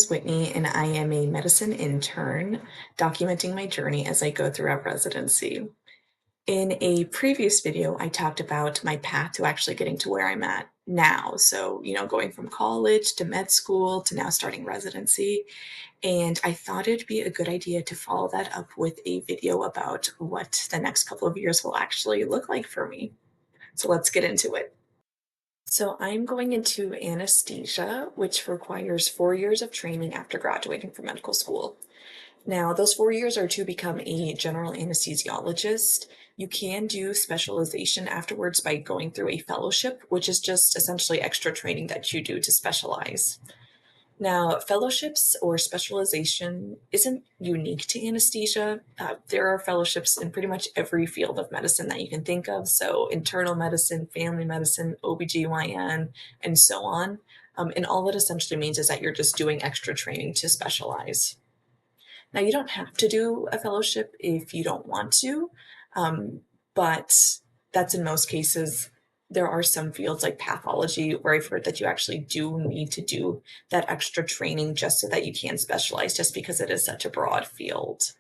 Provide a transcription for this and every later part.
is Whitney, and I am a medicine intern documenting my journey as I go throughout residency. In a previous video, I talked about my path to actually getting to where I'm at now. So, going from college to med school to now starting residency. And I thought it'd be a good idea to follow that up with a video about what the next couple of years will actually look like for me. So let's get into it. So I'm going into anesthesia, which requires 4 years of training after graduating from medical school. Now, those 4 years are to become a general anesthesiologist. You can do specialization afterwards by going through a fellowship, which is just essentially extra training that you do to specialize. Now, fellowships or specialization isn't unique to anesthesia. There are fellowships in pretty much every field of medicine that you can think of. So, internal medicine, family medicine, OBGYN, and so on. And all it essentially means is that you're just doing extra training to specialize. Now, you don't have to do a fellowship if you don't want to, but that's in most cases. There are some fields like pathology where I've heard that you actually do need to do that extra training just so that you can specialize, just because it is such a broad field.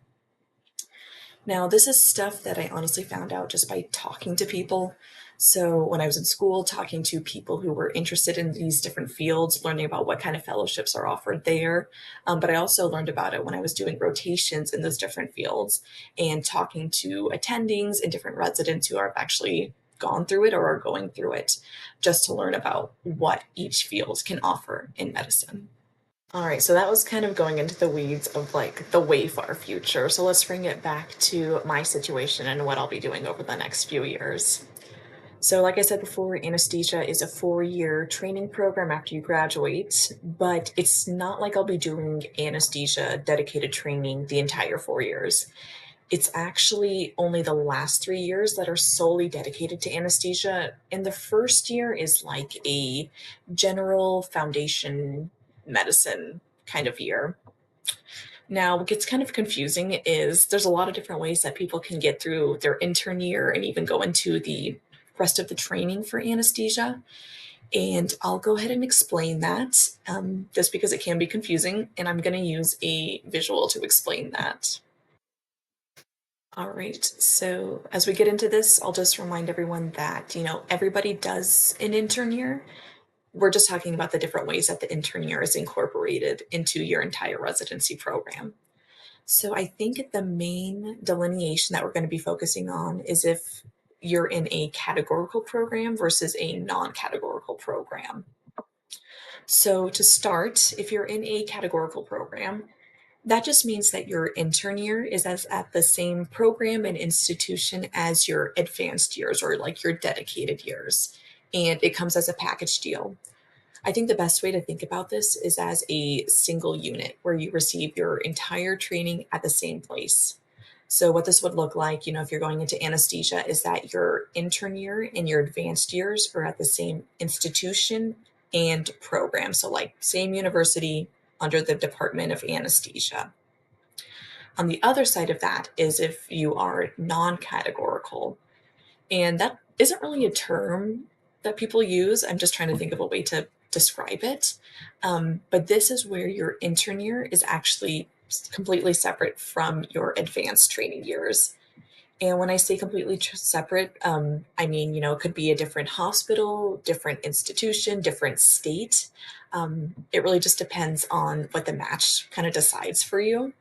Now, this is stuff that I honestly found out just by talking to people. So, when I was in school, talking to people who were interested in these different fields, learning about what kind of fellowships are offered there. But I also learned about it when I was doing rotations in those different fields and talking to attendings and different residents who have actually gone through it or are going through it, just to learn about what each field can offer in medicine. All right, so that was kind of going into the weeds of like the way far future. So let's bring it back to my situation and what I'll be doing over the next few years. So, like I said before, anesthesia is a 4 year training program after you graduate, but it's not like I'll be doing anesthesia dedicated training the entire 4 years. It's actually only the last 3 years that are solely dedicated to anesthesia. And the first year is like a general foundation medicine kind of year. Now, what gets kind of confusing is there's a lot of different ways that people can get through their intern year and even go into the rest of the training for anesthesia. And I'll go ahead and explain that just because it can be confusing. And I'm going to use a visual to explain that. All right. So as we get into this, I'll just remind everyone that, everybody does an intern year. We're just talking about the different ways that the intern year is incorporated into your entire residency program. So I think the main delineation that we're going to be focusing on is if you're in a categorical program versus a non-categorical program. So to start, if you're in a categorical program, that just means that your intern year is as at the same program and institution as your advanced years or like your dedicated years. And it comes as a package deal. I think the best way to think about this is as a single unit where you receive your entire training at the same place. So, what this would look like, if you're going into anesthesia, is that your intern year and your advanced years are at the same institution and program. So, like, same university under the Department of Anesthesia. On the other side of that is if you are non categorical. And that isn't really a term that people use. I'm just trying to think of a way to describe it. But this is where your intern year is actually completely separate from your advanced training years. And when I say completely separate, I mean, it could be a different hospital, different institution, different state. It really just depends on what the match kind of decides for you.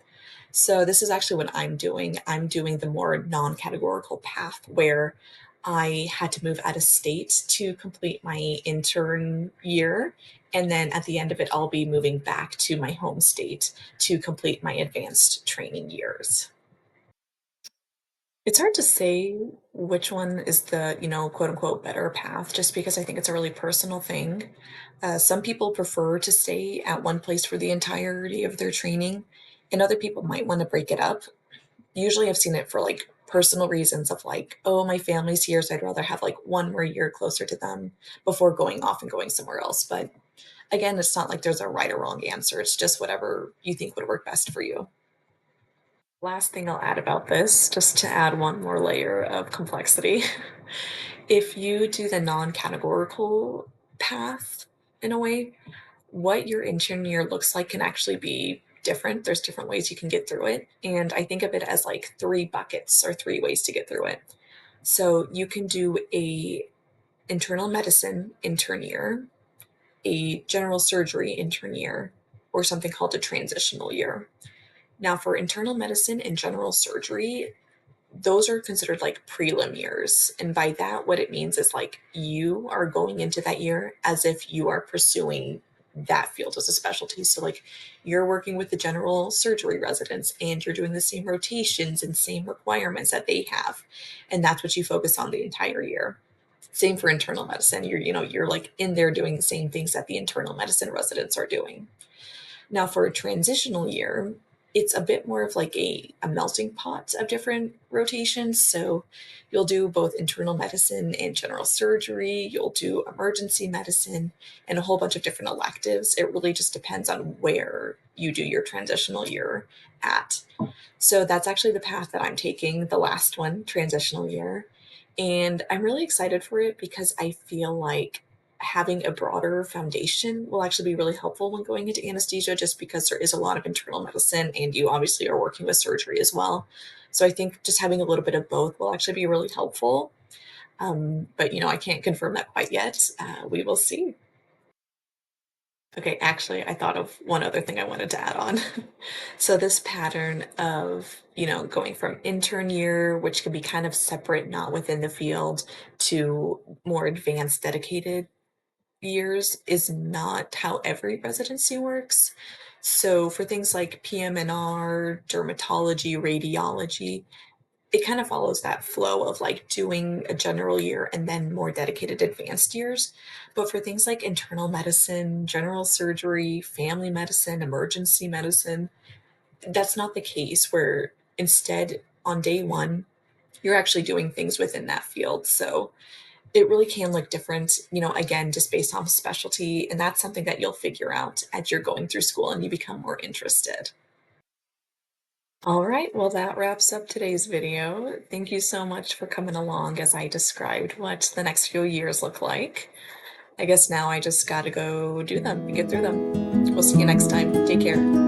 So this is actually what I'm doing. I'm doing the more non-categorical path where I had to move out of state to complete my intern year. And then at the end of it, I'll be moving back to my home state to complete my advanced training years. It's hard to say which one is the, quote unquote, better path, just because I think it's a really personal thing. Some people prefer to stay at one place for the entirety of their training, and other people might want to break it up. Usually I've seen it for like personal reasons of like, oh, my family's here, so I'd rather have like one more year closer to them before going off and going somewhere else. But again, it's not like there's a right or wrong answer. It's just whatever you think would work best for you. Last thing I'll add about this, just to add one more layer of complexity. If you do the non categorical path in a way, what your intern year looks like can actually be different. There's different ways you can get through it. And I think of it as like three buckets or three ways to get through it. So you can do a internal medicine intern year, a general surgery intern year, or something called a transitional year. Now, for internal medicine and general surgery, those are considered like prelim years. And by that, what it means is like you are going into that year as if you are pursuing that field as a specialty. So, like, you're working with the general surgery residents and you're doing the same rotations and same requirements that they have. And that's what you focus on the entire year. Same for internal medicine. You're like in there doing the same things that the internal medicine residents are doing. Now, for a transitional year, it's a bit more of like a melting pot of different rotations. So you'll do both internal medicine and general surgery, you'll do emergency medicine, and a whole bunch of different electives. It really just depends on where you do your transitional year at. So that's actually the path that I'm taking, the last one, transitional year. And I'm really excited for it because I feel like having a broader foundation will actually be really helpful when going into anesthesia, just because there is a lot of internal medicine and you obviously are working with surgery as well. So I think just having a little bit of both will actually be really helpful. But I can't confirm that quite yet. We will see. Okay, actually, I thought of one other thing I wanted to add on. So this pattern of, going from intern year, which can be kind of separate, not within the field, to more advanced dedicated years is not how every residency works. So for things like PM&R, dermatology, radiology, it kind of follows that flow of like doing a general year and then more dedicated advanced years. But for things like internal medicine, general surgery, family medicine, emergency medicine, that's not the case, where instead on day one, you're actually doing things within that field. So it really can look different, again, just based on specialty. And that's something that you'll figure out as you're going through school and you become more interested. All right, well, that wraps up today's video. Thank you so much for coming along as I described what the next few years look like. I guess now I just gotta go do them and get through them. We'll see you next time. Take care.